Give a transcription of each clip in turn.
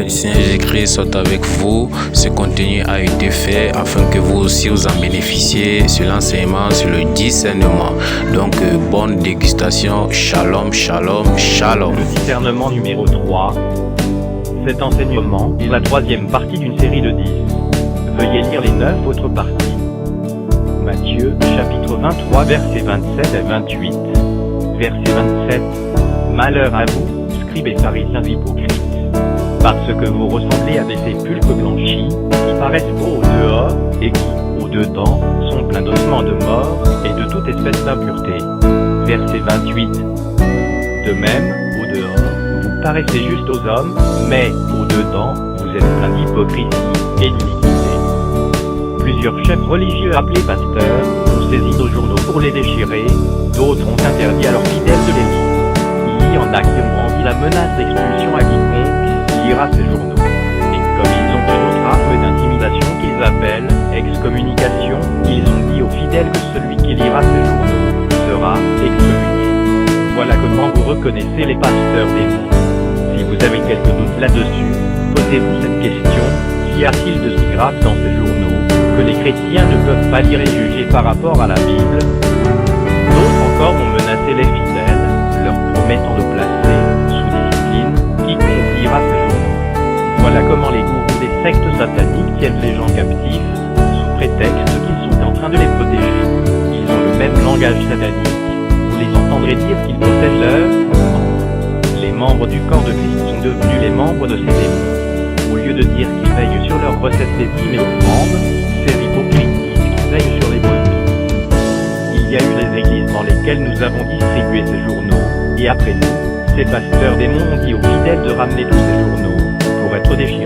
Seigneur Jésus-Christ soit avec vous. Ce contenu a été fait afin que vous aussi vous en bénéficiez sur l'enseignement, sur le discernement. Donc, bonne dégustation. Shalom, shalom, shalom. Le discernement numéro 3. Cet enseignement est la troisième partie d'une série de 10. Veuillez lire les 9 autres parties. Matthieu, chapitre 23, versets 27 à 28. Verset 27. Malheur à vous, scribes et pharisiens hypocrites, parce que vous ressemblez à des sépulcres blanchis, qui paraissent beaux au dehors, et qui, au dedans, sont pleins d'ossements de mort, et de toute espèce d'impureté. Verset 28. De même, au dehors, vous paraissez juste aux hommes, mais, au dedans, vous êtes pleins d'hypocrisie et d'iniquité. Plusieurs chefs religieux appelés pasteurs ont saisi nos journaux pour les déchirer, d'autres ont interdit à leurs fidèles de les lire. Il y en a qui ont brandi la menace d'expulsion à quiconque lira ces journaux. Et comme ils ont une autre arme d'intimidation qu'ils appellent excommunication, ils ont dit aux fidèles que celui qui lira ces journaux sera excommunié. Voilà comment vous reconnaissez les pasteurs des mondes. Si vous avez quelques doutes là-dessus, posez-vous cette question: qu'y a-t-il de si grave dans ces journaux que les chrétiens ne peuvent pas lire et juger par rapport à la Bible? D'autres encore ont menacé les fidèles, leur promettant de placer, sous discipline, quiconque lira ces journaux. Voilà comment les gourous des sectes sataniques tiennent les gens captifs, sous prétexte qu'ils sont en train de les protéger. Ils ont le même langage satanique, vous les entendrez dire qu'ils protègent leurs membres. Les membres du corps de Christ sont devenus les membres de ces démons. Au lieu de dire qu'ils veillent sur leurs recettes des dîmes et offrandes, ces hypocrites disent qu'ils veillent sur les brebis. Il y a eu des églises dans lesquelles nous avons distribué ces journaux, et après nous, ces pasteurs démons ont dit aux fidèles de ramener tous ces journaux pour être déchirés.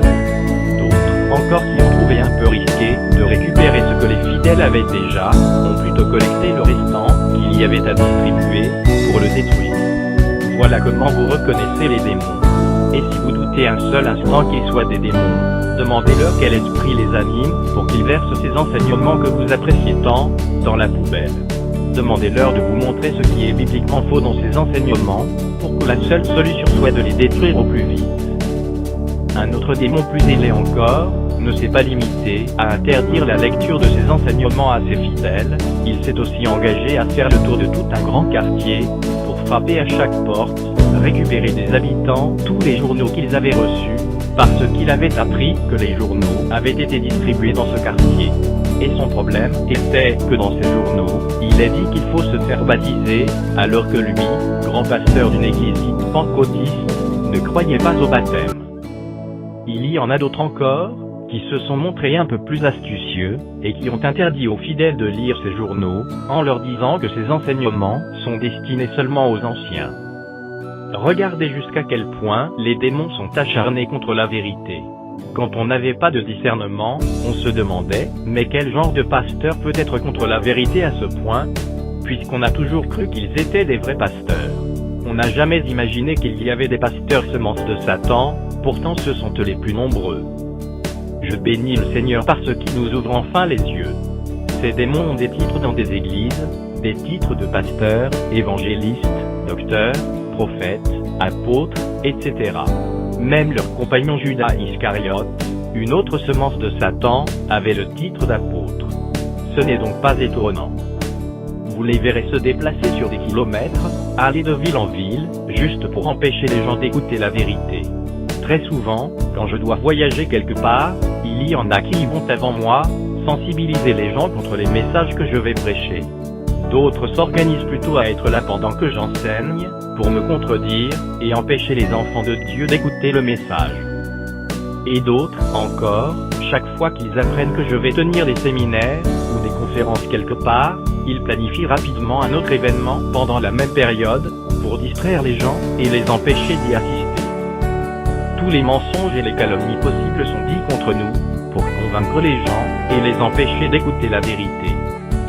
D'autres, encore qui ont trouvé un peu risqué de récupérer ce que les fidèles avaient déjà, ont plutôt collecté le restant qu'il y avait à distribuer pour le détruire. Voilà comment vous reconnaissez les démons. Et si vous doutez un seul instant qu'ils soient des démons, demandez-leur quel esprit les anime pour qu'ils versent ces enseignements que vous appréciez tant dans la poubelle. Demandez-leur de vous montrer ce qui est bibliquement faux dans ces enseignements, pour que la seule solution soit de les détruire au plus vite. Un autre démon plus ailé encore ne s'est pas limité à interdire la lecture de ces enseignements à ses fidèles, il s'est aussi engagé à faire le tour de tout un grand quartier, pour frapper à chaque porte, récupérer des habitants tous les journaux qu'ils avaient reçus, parce qu'il avait appris que les journaux avaient été distribués dans ce quartier. Et son problème était que dans ces journaux, il est dit qu'il faut se faire baptiser, alors que lui, grand pasteur d'une église pentecôtiste, ne croyait pas au baptême. Il y en a d'autres encore, qui se sont montrés un peu plus astucieux, et qui ont interdit aux fidèles de lire ces journaux, en leur disant que ces enseignements sont destinés seulement aux anciens. Regardez jusqu'à quel point les démons sont acharnés contre la vérité. Quand on n'avait pas de discernement, on se demandait, mais quel genre de pasteur peut être contre la vérité à ce point, puisqu'on a toujours cru qu'ils étaient des vrais pasteurs. On n'a jamais imaginé qu'il y avait des pasteurs semences de Satan, pourtant ce sont eux les plus nombreux. Je bénis le Seigneur parce qu'il nous ouvre enfin les yeux. Ces démons ont des titres dans des églises, des titres de pasteurs, évangélistes, docteurs, prophètes, apôtres, etc. Même leur compagnon Judas Iscariote, une autre semence de Satan, avait le titre d'apôtre. Ce n'est donc pas étonnant. Vous les verrez se déplacer sur des kilomètres, aller de ville en ville, juste pour empêcher les gens d'écouter la vérité. Très souvent, quand je dois voyager quelque part, il y en a qui y vont avant moi, sensibiliser les gens contre les messages que je vais prêcher. D'autres s'organisent plutôt à être là pendant que j'enseigne, pour me contredire, et empêcher les enfants de Dieu d'écouter le message. Et d'autres, encore, chaque fois qu'ils apprennent que je vais tenir des séminaires, ou des conférences quelque part, ils planifient rapidement un autre événement pendant la même période, pour distraire les gens, et les empêcher d'y assister. Tous les mensonges et les calomnies possibles sont dits contre nous, pour convaincre les gens, et les empêcher d'écouter la vérité.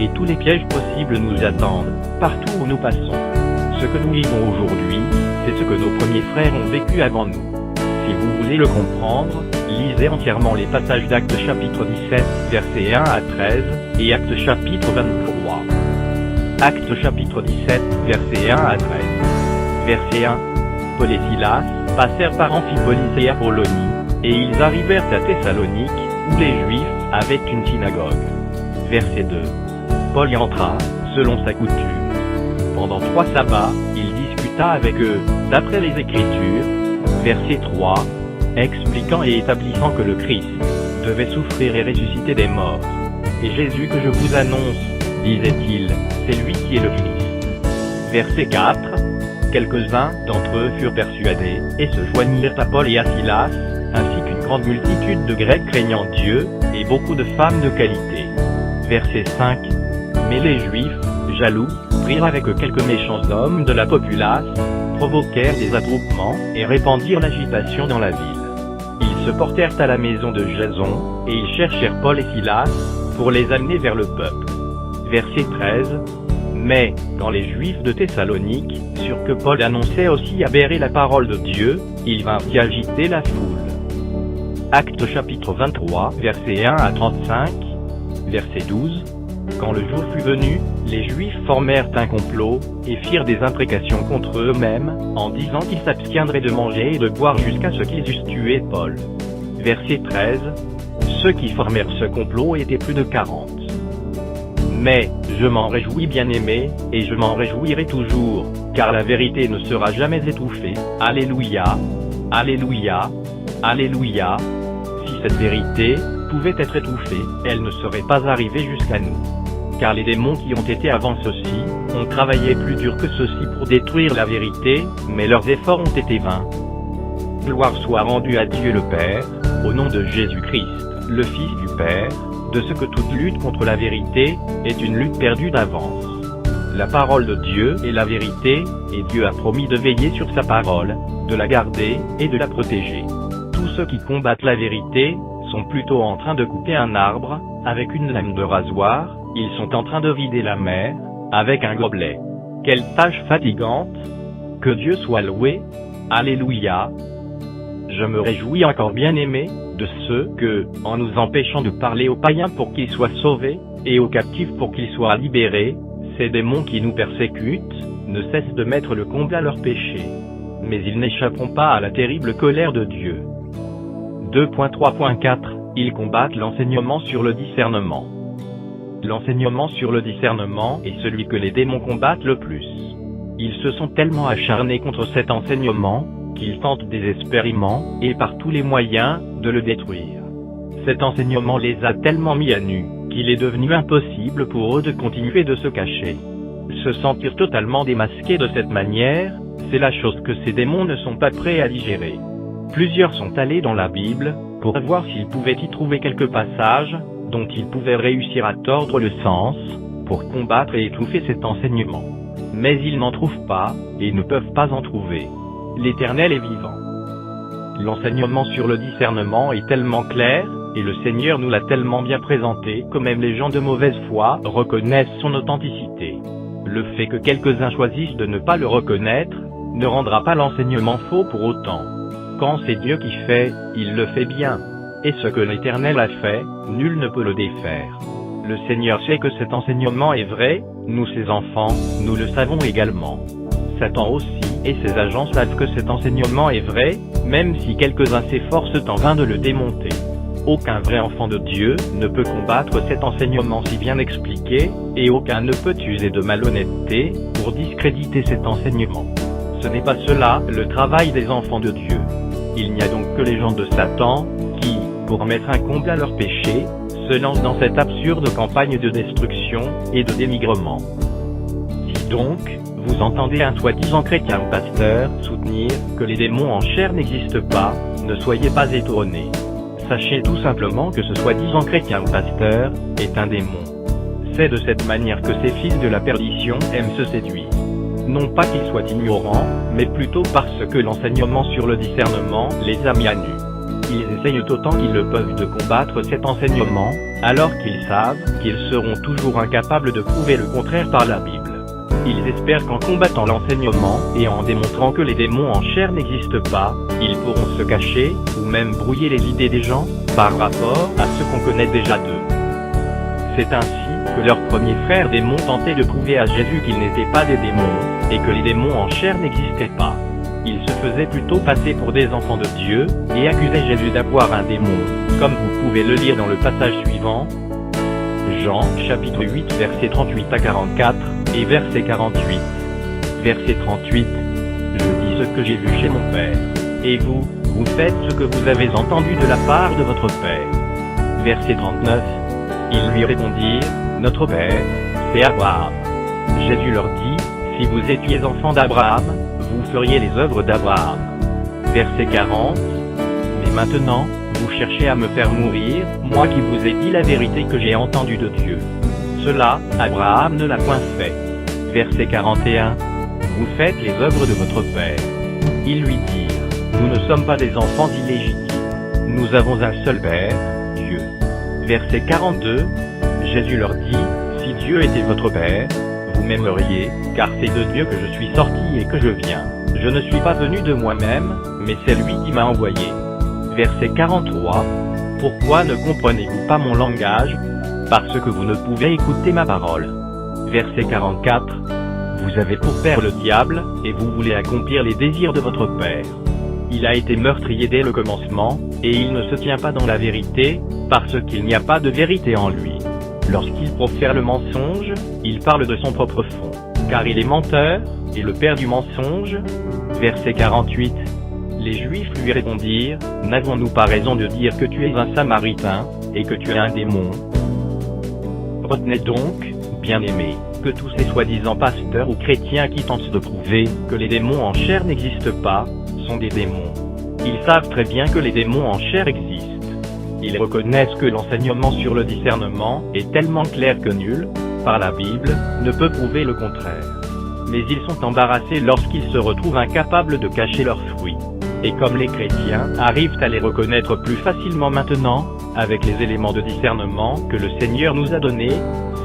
Et tous les pièges possibles nous attendent, partout où nous passons. Ce que nous vivons aujourd'hui, c'est ce que nos premiers frères ont vécu avant nous. Si vous voulez le comprendre, lisez entièrement les passages d'Actes chapitre 17, versets 1 à 13, et Actes chapitre 23. Actes chapitre 17, versets 1 à 13. Verset 1. Paul et Silas passèrent par Amphipolis et Apollonie, Et ils arrivèrent à Thessalonique, où les Juifs avaient une synagogue. Verset 2. Paul y entra, selon sa coutume. Pendant 3 sabbats, il discuta avec eux, d'après les Écritures. Verset 3. Expliquant et établissant que le Christ devait souffrir et ressusciter des morts. Et Jésus que je vous annonce, disait-il, c'est lui qui est le Christ. Verset 4. Quelques-uns d'entre eux furent persuadés, et se joignirent à Paul et à Silas, ainsi qu'une grande multitude de Grecs craignant Dieu, et beaucoup de femmes de qualité. Verset 5. Mais les Juifs, jaloux, prirent avec eux quelques méchants hommes de la populace, provoquèrent des attroupements, et répandirent l'agitation dans la ville. Ils se portèrent à la maison de Jason, et ils cherchèrent Paul et Silas, pour les amener vers le peuple. Verset 13. Mais, quand les Juifs de Thessalonique surent que Paul annonçait aussi à Bérée la parole de Dieu, ils vinrent y agiter la foule. Actes chapitre 23, versets 1 à 35, verset 12. Quand le jour fut venu, les Juifs formèrent un complot, et firent des imprécations contre eux-mêmes, en disant qu'ils s'abstiendraient de manger et de boire jusqu'à ce qu'ils eussent tué Paul. Verset 13. Ceux qui formèrent ce complot étaient plus de 40. Mais, je m'en réjouis bien-aimé, et je m'en réjouirai toujours, car la vérité ne sera jamais étouffée. Alléluia, Alléluia, Alléluia. Si cette vérité pouvait être étouffée, elle ne serait pas arrivée jusqu'à nous. Car les démons qui ont été avant ceux-ci, ont travaillé plus dur que ceux-ci pour détruire la vérité, mais leurs efforts ont été vains. Gloire soit rendue à Dieu le Père, au nom de Jésus-Christ, le Fils du Père, de ce que toute lutte contre la vérité est une lutte perdue d'avance. La parole de Dieu est la vérité, et Dieu a promis de veiller sur sa parole, de la garder, et de la protéger. Tous ceux qui combattent la vérité, sont plutôt en train de couper un arbre, avec une lame de rasoir, ils sont en train de vider la mer, avec un gobelet. Quelle tâche fatigante! Que Dieu soit loué! Alléluia! Je me réjouis encore bien-aimé, de ceux que, en nous empêchant de parler aux païens pour qu'ils soient sauvés, et aux captifs pour qu'ils soient libérés, ces démons qui nous persécutent, ne cessent de mettre le comble à leurs péchés. Mais ils n'échapperont pas à la terrible colère de Dieu. 2.3.4 Ils combattent l'enseignement sur le discernement. L'enseignement sur le discernement est celui que les démons combattent le plus. Ils se sont tellement acharnés contre cet enseignement, qu'ils tentent désespérément, et par tous les moyens, de le détruire. Cet enseignement les a tellement mis à nu, qu'il est devenu impossible pour eux de continuer de se cacher. Se sentir totalement démasqués de cette manière, c'est la chose que ces démons ne sont pas prêts à digérer. Plusieurs sont allés dans la Bible, pour voir s'ils pouvaient y trouver quelques passages, dont ils pouvaient réussir à tordre le sens, pour combattre et étouffer cet enseignement. Mais ils n'en trouvent pas, et ne peuvent pas en trouver. L'Éternel est vivant. L'enseignement sur le discernement est tellement clair, et le Seigneur nous l'a tellement bien présenté que même les gens de mauvaise foi reconnaissent son authenticité. Le fait que quelques-uns choisissent de ne pas le reconnaître, ne rendra pas l'enseignement faux pour autant. Quand c'est Dieu qui fait, il le fait bien. Et ce que l'Éternel a fait, nul ne peut le défaire. Le Seigneur sait que cet enseignement est vrai, nous ses enfants, nous le savons également. Satan aussi, et ses agents savent que cet enseignement est vrai, même si quelques-uns s'efforcent en vain de le démonter. Aucun vrai enfant de Dieu ne peut combattre cet enseignement si bien expliqué, et aucun ne peut user de malhonnêteté pour discréditer cet enseignement. Ce n'est pas cela le travail des enfants de Dieu. Il n'y a donc que les gens de Satan, qui, pour mettre un comble à leurs péchés, se lancent dans cette absurde campagne de destruction et de dénigrement. Si donc, vous entendez un soi-disant chrétien ou pasteur soutenir que les démons en chair n'existent pas, ne soyez pas étonnés. Sachez tout simplement que ce soi-disant chrétien ou pasteur est un démon. C'est de cette manière que ces fils de la perdition aiment se séduire. Non pas qu'ils soient ignorants, mais plutôt parce que l'enseignement sur le discernement les a mis à nu. Ils essayent autant qu'ils le peuvent de combattre cet enseignement, alors qu'ils savent qu'ils seront toujours incapables de prouver le contraire par la Bible. Ils espèrent qu'en combattant l'enseignement, et en démontrant que les démons en chair n'existent pas, ils pourront se cacher, ou même brouiller les idées des gens, par rapport à ce qu'on connaît déjà d'eux. C'est ainsi que leurs premiers frères démons tentaient de prouver à Jésus qu'ils n'étaient pas des démons, et que les démons en chair n'existaient pas. Ils se faisaient plutôt passer pour des enfants de Dieu, et accusaient Jésus d'avoir un démon, comme vous pouvez le lire dans le passage suivant. Jean, chapitre 8, versets 38 à 44, et verset 48. Verset 38. Je dis ce que j'ai vu chez mon Père. Et vous, vous faites ce que vous avez entendu de la part de votre Père. Verset 39. Ils lui répondirent, notre Père, c'est Abraham. Jésus leur dit, si vous étiez enfants d'Abraham, vous feriez les œuvres d'Abraham. Verset 40. Mais maintenant, vous cherchez à me faire mourir, moi qui vous ai dit la vérité que j'ai entendue de Dieu. Cela, Abraham ne l'a point fait. Verset 41. Vous faites les œuvres de votre Père. Ils lui dirent, nous ne sommes pas des enfants illégitimes. Nous avons un seul Père, Dieu. Verset 42. Jésus leur dit, si Dieu était votre Père, vous m'aimeriez, car c'est de Dieu que je suis sorti et que je viens. Je ne suis pas venu de moi-même, mais c'est lui qui m'a envoyé. Verset 43. Pourquoi ne comprenez-vous pas mon langage? Parce que vous ne pouvez écouter ma parole. Verset 44. Vous avez pour père le diable, et vous voulez accomplir les désirs de votre père. Il a été meurtrier dès le commencement, et il ne se tient pas dans la vérité, parce qu'il n'y a pas de vérité en lui. Lorsqu'il profère le mensonge, il parle de son propre fond, car il est menteur, et le père du mensonge. Verset 48. Les Juifs lui répondirent, n'avons-nous pas raison de dire que tu es un Samaritain, et que tu es un démon? Retenez donc, bien-aimés, que tous ces soi-disant pasteurs ou chrétiens qui tentent de prouver que les démons en chair n'existent pas, sont des démons. Ils savent très bien que les démons en chair existent. Ils reconnaissent que l'enseignement sur le discernement est tellement clair que nul, par la Bible, ne peut prouver le contraire. Mais ils sont embarrassés lorsqu'ils se retrouvent incapables de cacher leurs fruits. Et comme les chrétiens arrivent à les reconnaître plus facilement maintenant, avec les éléments de discernement que le Seigneur nous a donnés,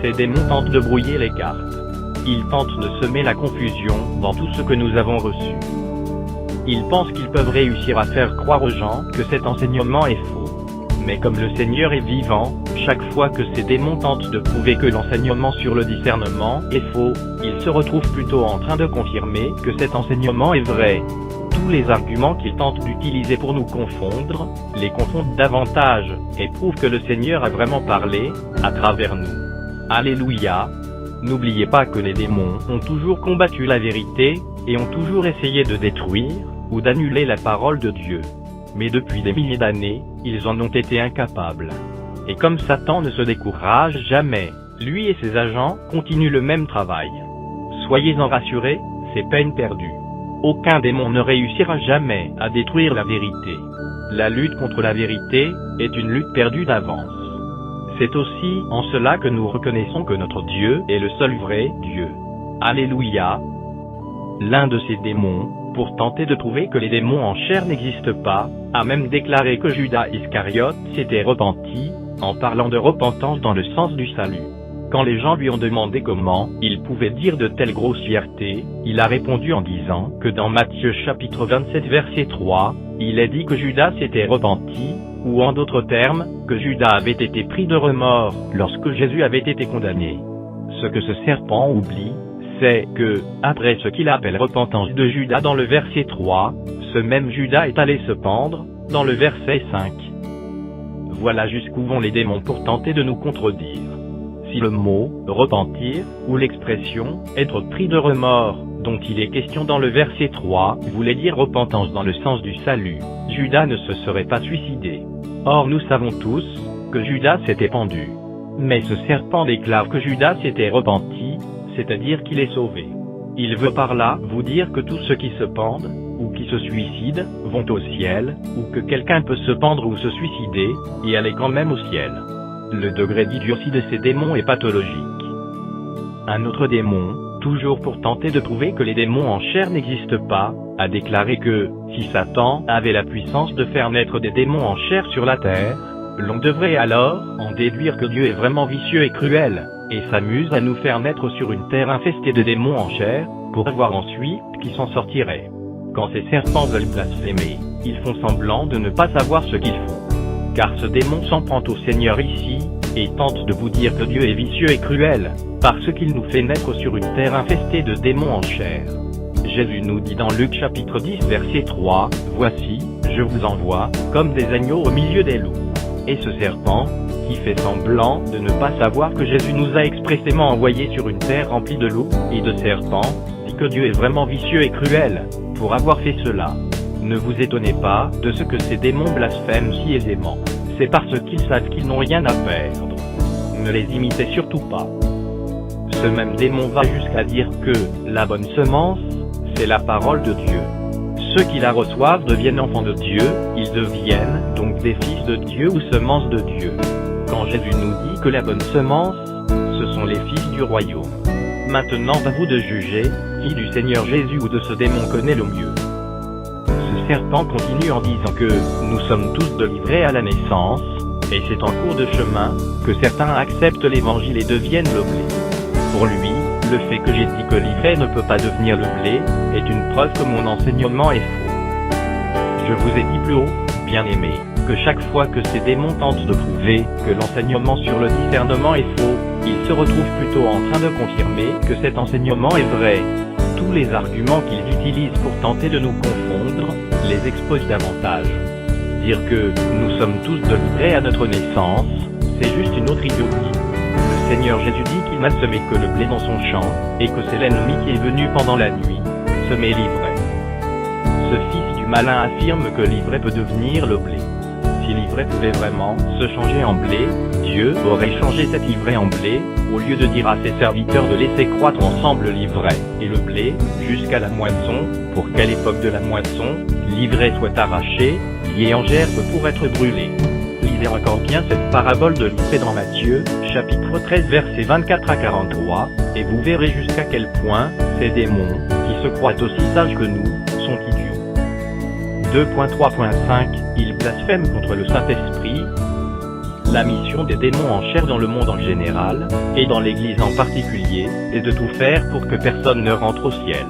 ces démons tentent de brouiller les cartes. Ils tentent de semer la confusion dans tout ce que nous avons reçu. Ils pensent qu'ils peuvent réussir à faire croire aux gens que cet enseignement est faux. Mais comme le Seigneur est vivant, chaque fois que ces démons tentent de prouver que l'enseignement sur le discernement est faux, ils se retrouvent plutôt en train de confirmer que cet enseignement est vrai. Tous les arguments qu'ils tentent d'utiliser pour nous confondre, les confondent davantage, et prouvent que le Seigneur a vraiment parlé, à travers nous. Alléluia! N'oubliez pas que les démons ont toujours combattu la vérité, et ont toujours essayé de détruire, ou d'annuler la parole de Dieu. Mais depuis des milliers d'années, ils en ont été incapables. Et comme Satan ne se décourage jamais, lui et ses agents continuent le même travail. Soyez-en rassurés, c'est peine perdue. Aucun démon ne réussira jamais à détruire la vérité. La lutte contre la vérité est une lutte perdue d'avance. C'est aussi en cela que nous reconnaissons que notre Dieu est le seul vrai Dieu. Alléluia! L'un de ces démons, pour tenter de prouver que les démons en chair n'existent pas, a même déclaré que Judas Iscariote s'était repenti, en parlant de repentance dans le sens du salut. Quand les gens lui ont demandé comment il pouvait dire de telles grossièretés, il a répondu en disant que dans Matthieu chapitre 27 verset 3, il est dit que Judas s'était repenti, ou en d'autres termes, que Judas avait été pris de remords lorsque Jésus avait été condamné. Ce que ce serpent oublie, c'est que, après ce qu'il appelle repentance de Judas dans le verset 3, ce même Judas est allé se pendre, dans le verset 5. Voilà jusqu'où vont les démons pour tenter de nous contredire. Si le mot « repentir » ou l'expression « être pris de remords » dont il est question dans le verset 3 voulait dire repentance dans le sens du salut, Judas ne se serait pas suicidé. Or nous savons tous que Judas s'était pendu. Mais ce serpent déclare que Judas s'était repenti, c'est-à-dire qu'il est sauvé. Il veut par là vous dire que tous ceux qui se pendent, ou qui se suicident, vont au ciel, ou que quelqu'un peut se pendre ou se suicider, et aller quand même au ciel. Le degré d'idiotie de ces démons est pathologique. Un autre démon, toujours pour tenter de prouver que les démons en chair n'existent pas, a déclaré que, si Satan avait la puissance de faire naître des démons en chair sur la terre, l'on devrait alors en déduire que Dieu est vraiment vicieux et cruel, et s'amuse à nous faire naître sur une terre infestée de démons en chair, pour voir ensuite qui s'en sortirait. Quand ces serpents veulent blasphémer, ils font semblant de ne pas savoir ce qu'ils font. Car ce démon s'en prend au Seigneur ici, et tente de vous dire que Dieu est vicieux et cruel, parce qu'il nous fait naître sur une terre infestée de démons en chair. Jésus nous dit dans Luc chapitre 10 verset 3, « Voici, je vous envoie, comme des agneaux au milieu des loups. » Et ce serpent, qui fait semblant de ne pas savoir que Jésus nous a expressément envoyés sur une terre remplie de loups et de serpents, dit que Dieu est vraiment vicieux et cruel, pour avoir fait cela. Ne vous étonnez pas de ce que ces démons blasphèment si aisément. C'est parce qu'ils savent qu'ils n'ont rien à perdre. Ne les imitez surtout pas. Ce même démon va jusqu'à dire que la bonne semence, c'est la parole de Dieu. Ceux qui la reçoivent deviennent enfants de Dieu, ils deviennent donc des fils de Dieu ou semences de Dieu. Quand Jésus nous dit que la bonne semence, ce sont les fils du royaume. Maintenant à vous de juger, qui du Seigneur Jésus ou de ce démon connaît le mieux. Ce serpent continue en disant que nous sommes tous délivrés à la naissance, et c'est en cours de chemin que certains acceptent l'évangile et deviennent le blé. Pour lui, le fait que j'ai dit que l'ivraie ne peut pas devenir le blé, est une preuve que mon enseignement est faux. Je vous ai dit plus haut, bien-aimés, que chaque fois que ces démons tentent de prouver que l'enseignement sur le discernement est faux, ils se retrouvent plutôt en train de confirmer que cet enseignement est vrai. Tous les arguments qu'ils utilisent pour tenter de nous confondre, les exposent davantage. Dire que nous sommes tous délivrés à notre naissance, c'est juste une autre idiotie. Le Seigneur Jésus dit qu'il n'a semé que le blé dans son champ, et que c'est l'ennemi qui est venu pendant la nuit, semer l'ivraie. Ce fils du malin affirme que l'ivraie peut devenir le blé. Si l'ivraie pouvait vraiment se changer en blé, Dieu aurait changé cette ivraie en blé, au lieu de dire à ses serviteurs de laisser croître ensemble l'ivraie et le blé, jusqu'à la moisson, pour qu'à l'époque de la moisson, l'ivraie soit arrachée, liée en gerbe pour être brûlée. Lisez encore bien cette parabole de l'ivraie dans Matthieu, chapitre 13 versets 24 à 43, et vous verrez jusqu'à quel point ces démons, qui se croient aussi sages que nous, sont idiots. 2.3.5 Ils blasphèment contre le Saint-Esprit. La mission des démons en chair dans le monde en général, et dans l'Église en particulier, est de tout faire pour que personne ne rentre au ciel.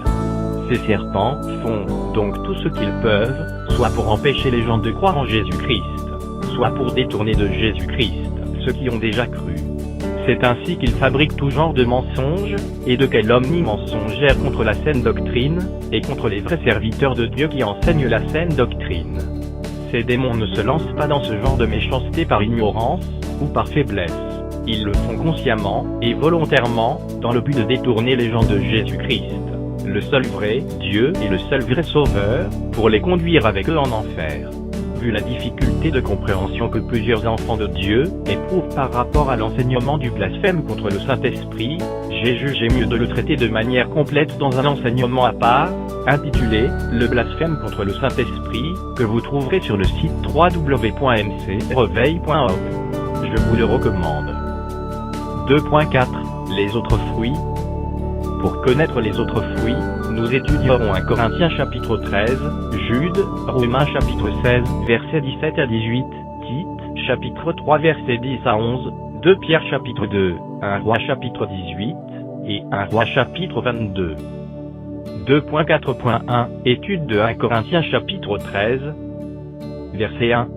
Ces serpents font donc tout ce qu'ils peuvent, soit pour empêcher les gens de croire en Jésus-Christ, soit pour détourner de Jésus-Christ ceux qui ont déjà cru. C'est ainsi qu'ils fabriquent tout genre de mensonges, et de calomnies mensongères contre la saine doctrine, et contre les vrais serviteurs de Dieu qui enseignent la saine doctrine. Ces démons ne se lancent pas dans ce genre de méchanceté par ignorance, ou par faiblesse. Ils le font consciemment, et volontairement, dans le but de détourner les gens de Jésus-Christ, le seul vrai Dieu et le seul vrai Sauveur, pour les conduire avec eux en enfer. Vu la difficulté de compréhension que plusieurs enfants de Dieu éprouvent par rapport à l'enseignement du blasphème contre le Saint-Esprit, j'ai jugé mieux de le traiter de manière complète dans un enseignement à part, intitulé « Le blasphème contre le Saint-Esprit », que vous trouverez sur le site www.mcreveil.org. Je vous le recommande. 2.4 Les autres fruits. Pour connaître les autres fruits, nous étudierons 1 Corinthiens chapitre 13, Jude, Romains chapitre 16, versets 17 à 18, Tite, chapitre 3 versets 10 à 11, 2 Pierre chapitre 2, 1 Roi chapitre 18, et 1 Roi chapitre 22. 2.4.1 Étude de 1 Corinthiens chapitre 13, verset 1.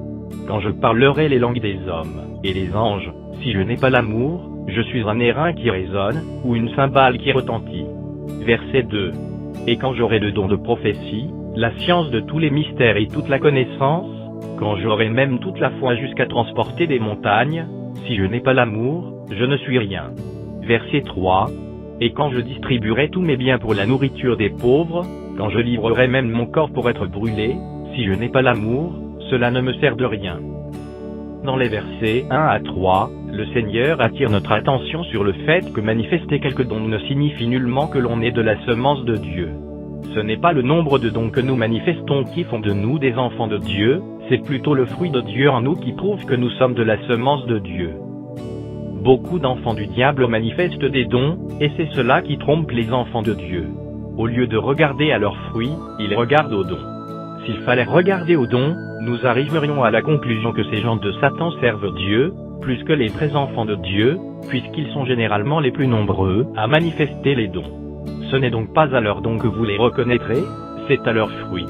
Quand je parlerai les langues des hommes, et des anges, si je n'ai pas l'amour, je suis un airain qui résonne, ou une cymbale qui retentit. Verset 2. Et quand j'aurai le don de prophétie, la science de tous les mystères et toute la connaissance, quand j'aurai même toute la foi jusqu'à transporter des montagnes, si je n'ai pas l'amour, je ne suis rien. Verset 3. Et quand je distribuerai tous mes biens pour la nourriture des pauvres, quand je livrerai même mon corps pour être brûlé, si je n'ai pas l'amour, cela ne me sert de rien. Dans les versets 1 à 3, le Seigneur attire notre attention sur le fait que manifester quelques dons ne signifie nullement que l'on est de la semence de Dieu. Ce n'est pas le nombre de dons que nous manifestons qui font de nous des enfants de Dieu, c'est plutôt le fruit de Dieu en nous qui prouve que nous sommes de la semence de Dieu. Beaucoup d'enfants du diable manifestent des dons, et c'est cela qui trompe les enfants de Dieu. Au lieu de regarder à leurs fruits, ils regardent aux dons. S'il fallait regarder aux dons, nous arriverions à la conclusion que ces gens de Satan servent Dieu, plus que les vrais enfants de Dieu, puisqu'ils sont généralement les plus nombreux à manifester les dons. Ce n'est donc pas à leurs dons que vous les reconnaîtrez, c'est à leurs fruits.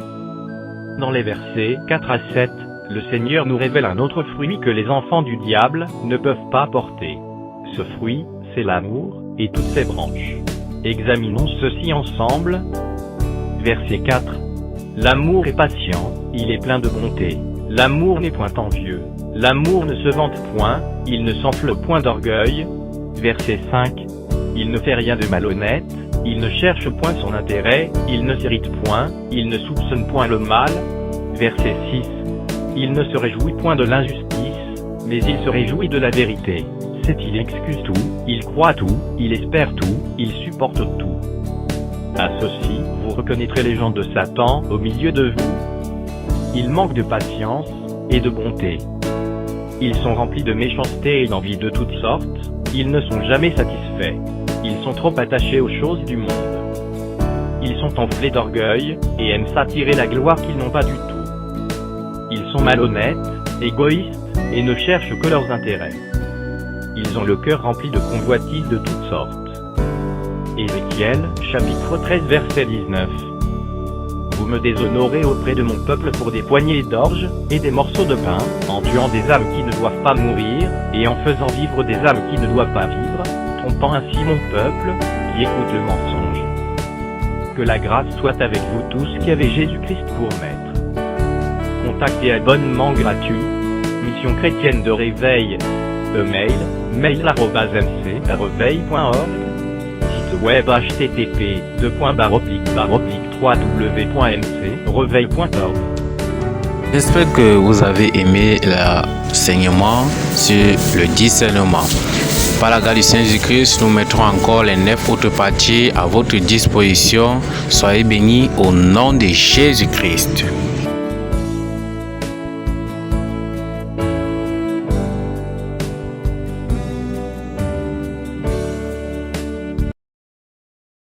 Dans les versets 4 à 7, le Seigneur nous révèle un autre fruit que les enfants du diable ne peuvent pas porter. Ce fruit, c'est l'amour, et toutes ses branches. Examinons ceci ensemble. verset 4. L'amour est patient, il est plein de bonté. L'amour n'est point envieux. L'amour ne se vante point, il ne s'enfle point d'orgueil. Verset 5. Il ne fait rien de malhonnête, il ne cherche point son intérêt, il ne s'irrite point, il ne soupçonne point le mal. Verset 6. Il ne se réjouit point de l'injustice, mais il se réjouit de la vérité. Il excuse tout, il croit tout, il espère tout, il supporte tout. À ceci, vous reconnaîtrez les gens de Satan au milieu de vous. Ils manquent de patience et de bonté. Ils sont remplis de méchanceté et d'envie de toutes sortes, ils ne sont jamais satisfaits. Ils sont trop attachés aux choses du monde. Ils sont enflés d'orgueil, et aiment s'attirer la gloire qu'ils n'ont pas du tout. Ils sont malhonnêtes, égoïstes, et ne cherchent que leurs intérêts. Ils ont le cœur rempli de convoitises de toutes sortes. Ézéchiel, chapitre 13 verset 19. Vous me déshonorez auprès de mon peuple pour des poignées d'orge, et des morceaux de pain, en tuant des âmes qui ne doivent pas mourir, et en faisant vivre des âmes qui ne doivent pas vivre, trompant ainsi mon peuple, qui écoute le mensonge. Que la grâce soit avec vous tous qui avez Jésus-Christ pour maître. Contactez abonnement gratuit, Mission chrétienne de réveil, email, mail@mc-reveil.org, site web http://www.mc-reveil.org. J'espère que vous avez aimé l'enseignement sur le discernement. Par la grâce du Seigneur Jésus-Christ, nous mettrons encore les 9 autres parties à votre disposition. Soyez bénis au nom de Jésus-Christ.